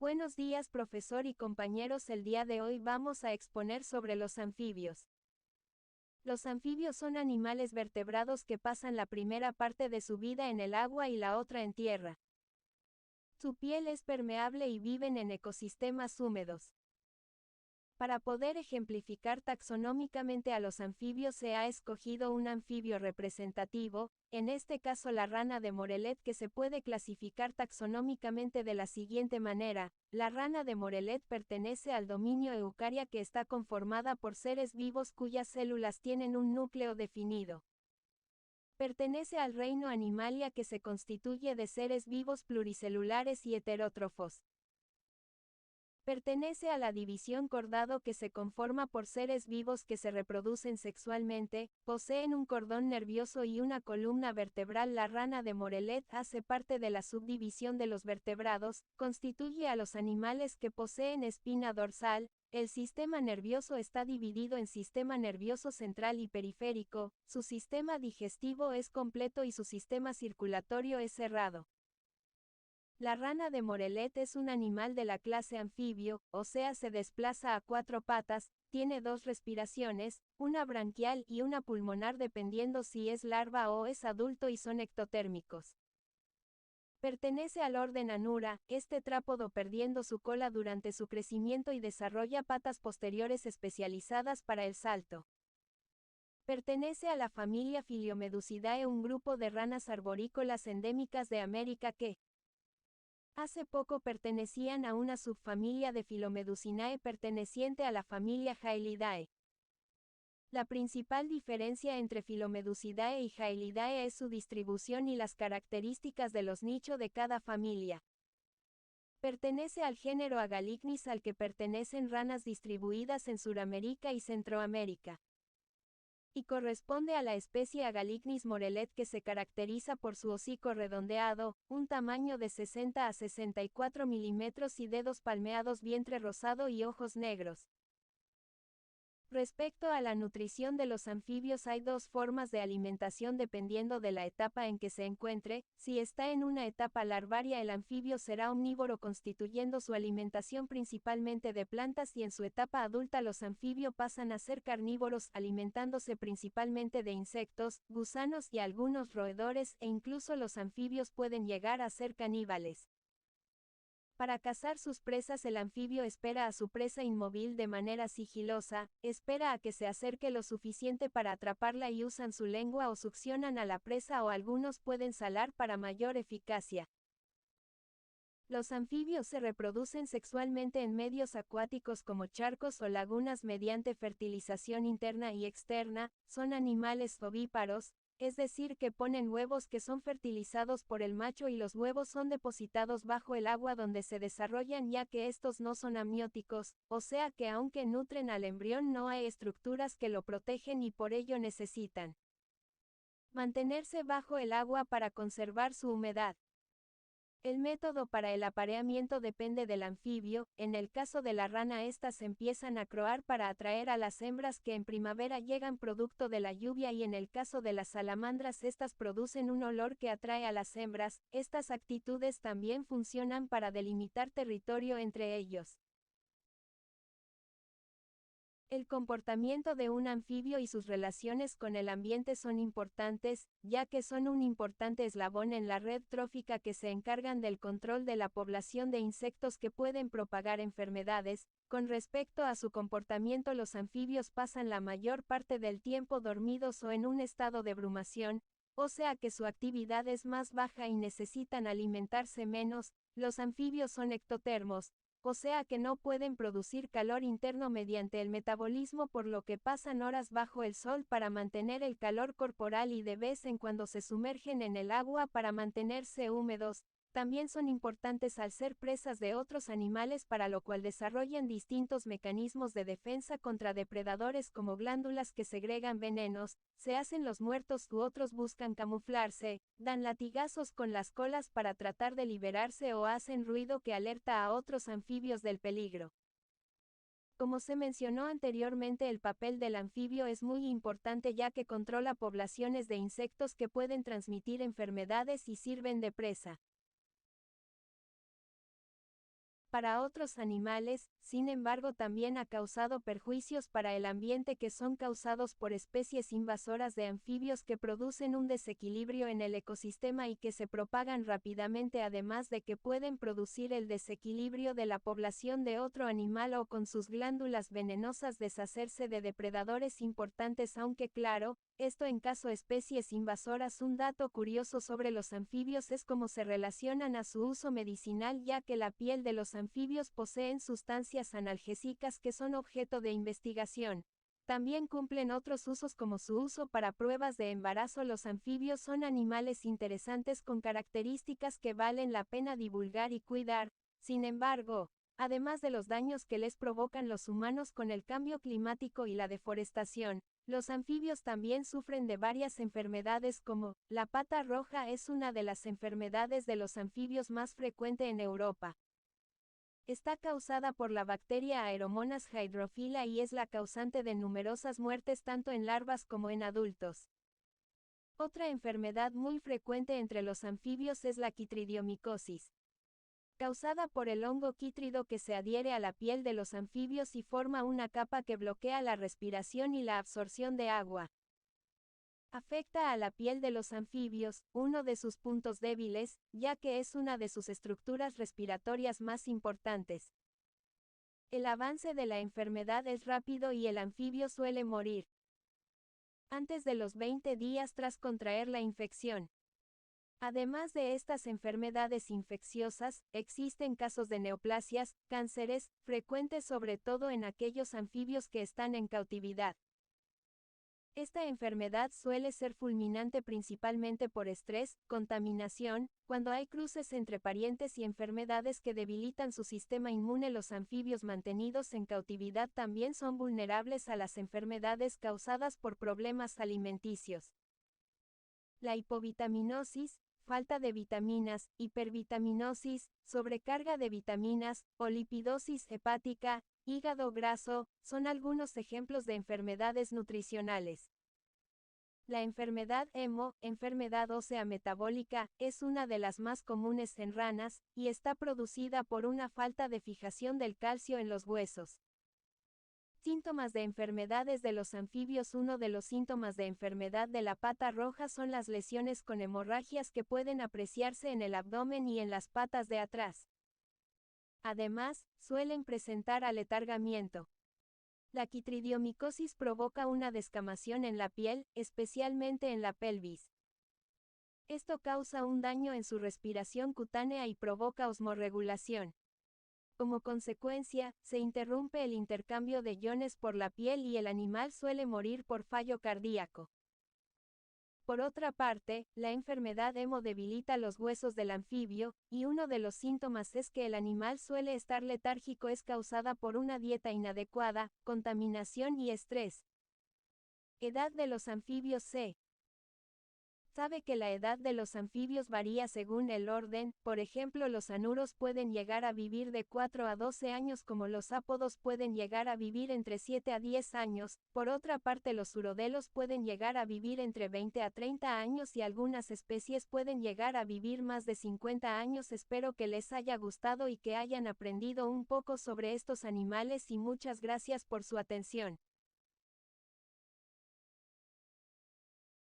Buenos días, profesor y compañeros. El día de hoy vamos a exponer sobre los anfibios. Los anfibios son animales vertebrados que pasan la primera parte de su vida en el agua y la otra en tierra. Su piel es permeable y viven en ecosistemas húmedos. Para poder ejemplificar taxonómicamente a los anfibios se ha escogido un anfibio representativo, en este caso la rana de Morelet, que se puede clasificar taxonómicamente de la siguiente manera. La rana de Morelet pertenece al dominio Eukarya, que está conformada por seres vivos cuyas células tienen un núcleo definido. Pertenece al reino Animalia, que se constituye de seres vivos pluricelulares y heterótrofos. Pertenece a la división Cordado, que se conforma por seres vivos que se reproducen sexualmente, poseen un cordón nervioso y una columna vertebral. La rana de Morelet hace parte de la subdivisión de los vertebrados, constituye a los animales que poseen espina dorsal. El sistema nervioso está dividido en sistema nervioso central y periférico, su sistema digestivo es completo y su sistema circulatorio es cerrado. La rana de Morelet es un animal de la clase anfibio, o sea, se desplaza a 4 patas, tiene 2 respiraciones, una branquial y una pulmonar dependiendo si es larva o es adulto, y son ectotérmicos. Pertenece al orden Anura, es tetrápodo perdiendo su cola durante su crecimiento y desarrolla patas posteriores especializadas para el salto. Pertenece a la familia Phyllomedusidae, un grupo de ranas arborícolas endémicas de América que hace poco pertenecían a una subfamilia de Phyllomeducinae perteneciente a la familia Hylidae. La principal diferencia entre Phyllomedusidae y Hylidae es su distribución y las características de los nichos de cada familia. Pertenece al género Agalicnis, al que pertenecen ranas distribuidas en Suramérica y Centroamérica. Y corresponde a la especie Agalicnis morelet, que se caracteriza por su hocico redondeado, un tamaño de 60 a 64 milímetros y dedos palmeados, vientre rosado y ojos negros. Respecto a la nutrición de los anfibios, hay 2 formas de alimentación dependiendo de la etapa en que se encuentre. Si está en una etapa larvaria, el anfibio será omnívoro, constituyendo su alimentación principalmente de plantas, y en su etapa adulta los anfibios pasan a ser carnívoros, alimentándose principalmente de insectos, gusanos y algunos roedores, e incluso los anfibios pueden llegar a ser caníbales. Para cazar sus presas, el anfibio espera a su presa inmóvil de manera sigilosa, espera a que se acerque lo suficiente para atraparla y usan su lengua o succionan a la presa, o algunos pueden salar para mayor eficacia. Los anfibios se reproducen sexualmente en medios acuáticos como charcos o lagunas mediante fertilización interna y externa, son animales ovíparos, es decir, que ponen huevos que son fertilizados por el macho y los huevos son depositados bajo el agua donde se desarrollan, ya que estos no son amnióticos, o sea que aunque nutren al embrión no hay estructuras que lo protegen y por ello necesitan mantenerse bajo el agua para conservar su humedad. El método para el apareamiento depende del anfibio. En el caso de la rana, estas empiezan a croar para atraer a las hembras que en primavera llegan producto de la lluvia, y en el caso de las salamandras, estas producen un olor que atrae a las hembras. Estas actitudes también funcionan para delimitar territorio entre ellos. El comportamiento de un anfibio y sus relaciones con el ambiente son importantes, ya que son un importante eslabón en la red trófica que se encargan del control de la población de insectos que pueden propagar enfermedades. Con respecto a su comportamiento, los anfibios pasan la mayor parte del tiempo dormidos o en un estado de brumación, o sea que su actividad es más baja y necesitan alimentarse menos. Los anfibios son ectotermos, o sea que no pueden producir calor interno mediante el metabolismo, por lo que pasan horas bajo el sol para mantener el calor corporal y de vez en cuando se sumergen en el agua para mantenerse húmedos. También son importantes al ser presas de otros animales, para lo cual desarrollan distintos mecanismos de defensa contra depredadores como glándulas que segregan venenos, se hacen los muertos u otros buscan camuflarse, dan latigazos con las colas para tratar de liberarse o hacen ruido que alerta a otros anfibios del peligro. Como se mencionó anteriormente, el papel del anfibio es muy importante, ya que controla poblaciones de insectos que pueden transmitir enfermedades y sirven de presa Para otros animales, sin embargo, también ha causado perjuicios para el ambiente que son causados por especies invasoras de anfibios que producen un desequilibrio en el ecosistema y que se propagan rápidamente, además de que pueden producir el desequilibrio de la población de otro animal o con sus glándulas venenosas deshacerse de depredadores importantes, aunque claro, esto en caso especies invasoras. Un dato curioso sobre los anfibios es cómo se relacionan a su uso medicinal, ya que la piel de los anfibios poseen sustancias analgésicas que son objeto de investigación. También cumplen otros usos como su uso para pruebas de embarazo. Los anfibios son animales interesantes con características que valen la pena divulgar y cuidar. Sin embargo, además de los daños que les provocan los humanos con el cambio climático y la deforestación, los anfibios también sufren de varias enfermedades como, la pata roja es una de las enfermedades de los anfibios más frecuente en Europa. Está causada por la bacteria Aeromonas hydrophila y es la causante de numerosas muertes tanto en larvas como en adultos. Otra enfermedad muy frecuente entre los anfibios es la quitridiomicosis, causada por el hongo quítrido que se adhiere a la piel de los anfibios y forma una capa que bloquea la respiración y la absorción de agua. Afecta a la piel de los anfibios, uno de sus puntos débiles, ya que es una de sus estructuras respiratorias más importantes. El avance de la enfermedad es rápido y el anfibio suele morir antes de los 20 días tras contraer la infección. Además de estas enfermedades infecciosas, existen casos de neoplasias, cánceres, frecuentes sobre todo en aquellos anfibios que están en cautividad. Esta enfermedad suele ser fulminante principalmente por estrés, contaminación, cuando hay cruces entre parientes y enfermedades que debilitan su sistema inmune. Los anfibios mantenidos en cautividad también son vulnerables a las enfermedades causadas por problemas alimenticios. La hipovitaminosis, falta de vitaminas, hipervitaminosis, sobrecarga de vitaminas, o lipidosis hepática, hígado graso, son algunos ejemplos de enfermedades nutricionales. La enfermedad hemo, enfermedad ósea metabólica, es una de las más comunes en ranas, y está producida por una falta de fijación del calcio en los huesos. Síntomas de enfermedades de los anfibios. Uno de los síntomas de enfermedad de la pata roja son las lesiones con hemorragias que pueden apreciarse en el abdomen y en las patas de atrás. Además, suelen presentar aletargamiento. La quitridiomicosis provoca una descamación en la piel, especialmente en la pelvis. Esto causa un daño en su respiración cutánea y provoca osmorregulación. Como consecuencia, se interrumpe el intercambio de iones por la piel y el animal suele morir por fallo cardíaco. Por otra parte, la enfermedad hemo debilita los huesos del anfibio, y uno de los síntomas es que el animal suele estar letárgico. Es causada por una dieta inadecuada, contaminación y estrés. Edad de los anfibios. Se sabe que la edad de los anfibios varía según el orden, por ejemplo los anuros pueden llegar a vivir de 4 a 12 años como los ápodos pueden llegar a vivir entre 7 a 10 años, por otra parte los urodelos pueden llegar a vivir entre 20 a 30 años y algunas especies pueden llegar a vivir más de 50 años. Espero que les haya gustado y que hayan aprendido un poco sobre estos animales y muchas gracias por su atención.